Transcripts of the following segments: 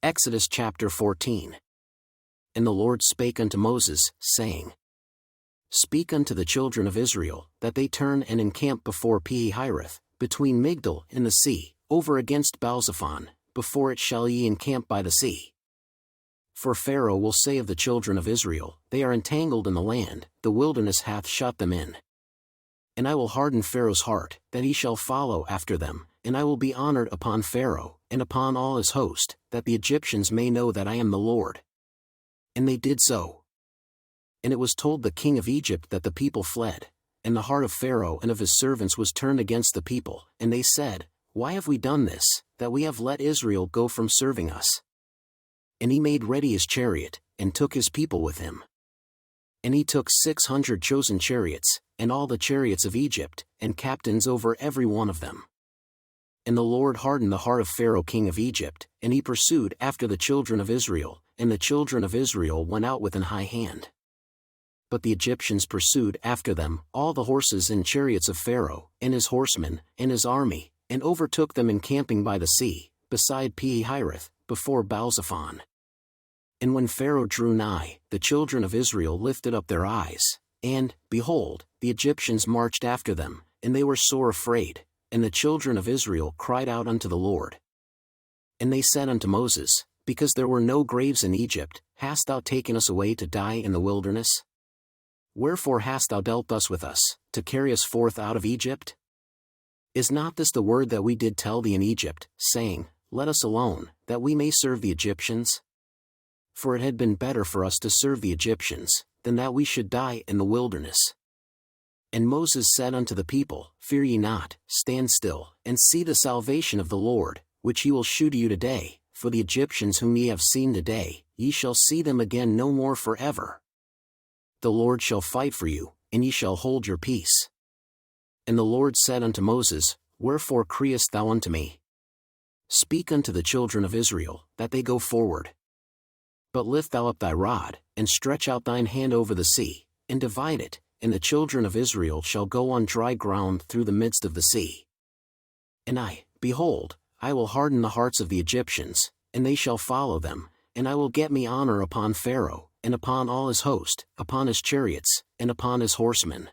Exodus chapter 14. And the Lord spake unto Moses, saying, Speak unto the children of Israel, that they turn and encamp before Pi-hahiroth, between Migdol and the sea, over against Baalzephon, before it shall ye encamp by the sea. For Pharaoh will say of the children of Israel, They are entangled in the land, the wilderness hath shut them in. And I will harden Pharaoh's heart, that he shall follow after them, and I will be honored upon Pharaoh, and upon all his host, that the Egyptians may know that I am the Lord. And they did so. And it was told the king of Egypt that the people fled, and the heart of Pharaoh and of his servants was turned against the people, and they said, Why have we done this, that we have let Israel go from serving us? And he made ready his chariot, and took his people with him. And he took 600 chosen chariots, and all the chariots of Egypt, and captains over every one of them. And the Lord hardened the heart of Pharaoh king of Egypt, and he pursued after the children of Israel, and the children of Israel went out with an high hand. But the Egyptians pursued after them all the horses and chariots of Pharaoh, and his horsemen, and his army, and overtook them encamping by the sea, beside Pi-hahiroth, before Baalzephon. And when Pharaoh drew nigh, the children of Israel lifted up their eyes, and, behold, the Egyptians marched after them, and they were sore afraid, and the children of Israel cried out unto the Lord. And they said unto Moses, Because there were no graves in Egypt, hast thou taken us away to die in the wilderness? Wherefore hast thou dealt thus with us, to carry us forth out of Egypt? Is not this the word that we did tell thee in Egypt, saying, Let us alone, that we may serve the Egyptians? For it had been better for us to serve the Egyptians, than that we should die in the wilderness. And Moses said unto the people, Fear ye not, stand still, and see the salvation of the Lord, which he will shew to you today, for the Egyptians whom ye have seen today, ye shall see them again no more forever. The Lord shall fight for you, and ye shall hold your peace. And the Lord said unto Moses, Wherefore criest thou unto me? Speak unto the children of Israel, that they go forward. But lift thou up thy rod, and stretch out thine hand over the sea, and divide it, and the children of Israel shall go on dry ground through the midst of the sea. And I, behold, I will harden the hearts of the Egyptians, and they shall follow them, and I will get me honor upon Pharaoh, and upon all his host, upon his chariots, and upon his horsemen.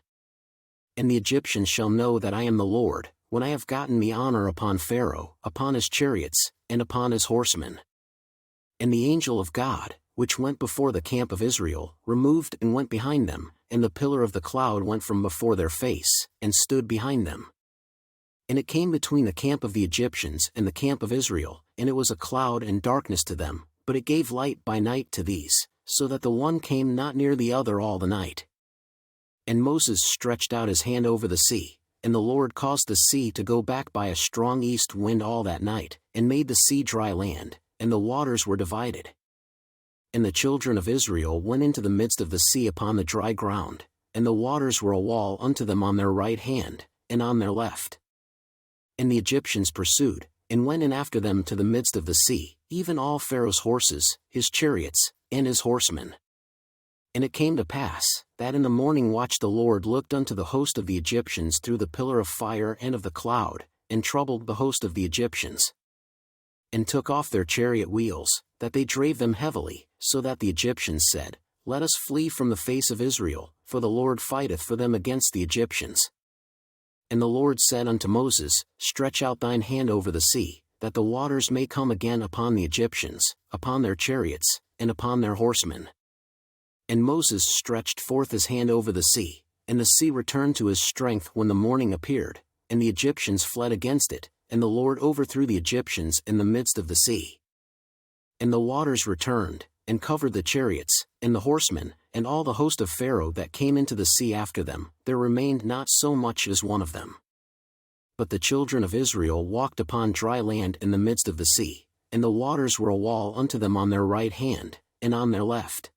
And the Egyptians shall know that I am the Lord, when I have gotten me honor upon Pharaoh, upon his chariots, and upon his horsemen. And the angel of God, which went before the camp of Israel, removed and went behind them, and the pillar of the cloud went from before their face, and stood behind them. And it came between the camp of the Egyptians and the camp of Israel, and it was a cloud and darkness to them, but it gave light by night to these, so that the one came not near the other all the night. And Moses stretched out his hand over the sea, and the Lord caused the sea to go back by a strong east wind all that night, and made the sea dry land, and the waters were divided. And the children of Israel went into the midst of the sea upon the dry ground, and the waters were a wall unto them on their right hand, and on their left. And the Egyptians pursued, and went in after them to the midst of the sea, even all Pharaoh's horses, his chariots, and his horsemen. And it came to pass, that in the morning watch the Lord looked unto the host of the Egyptians through the pillar of fire and of the cloud, and troubled the host of the Egyptians. And took off their chariot wheels, that they drave them heavily, so that the Egyptians said, Let us flee from the face of Israel, for the Lord fighteth for them against the Egyptians. And the Lord said unto Moses, Stretch out thine hand over the sea, that the waters may come again upon the Egyptians, upon their chariots, and upon their horsemen. And Moses stretched forth his hand over the sea, and the sea returned to his strength when the morning appeared, and the Egyptians fled against it, and the Lord overthrew the Egyptians in the midst of the sea. And the waters returned, and covered the chariots, and the horsemen, and all the host of Pharaoh that came into the sea after them, there remained not so much as one of them. But the children of Israel walked upon dry land in the midst of the sea, and the waters were a wall unto them on their right hand, and on their left.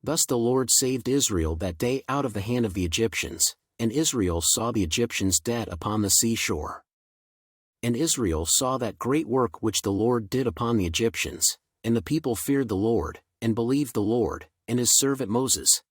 Thus the Lord saved Israel that day out of the hand of the Egyptians, and Israel saw the Egyptians dead upon the seashore. And Israel saw that great work which the Lord did upon the Egyptians, and the people feared the Lord, and believed the Lord, and his servant Moses.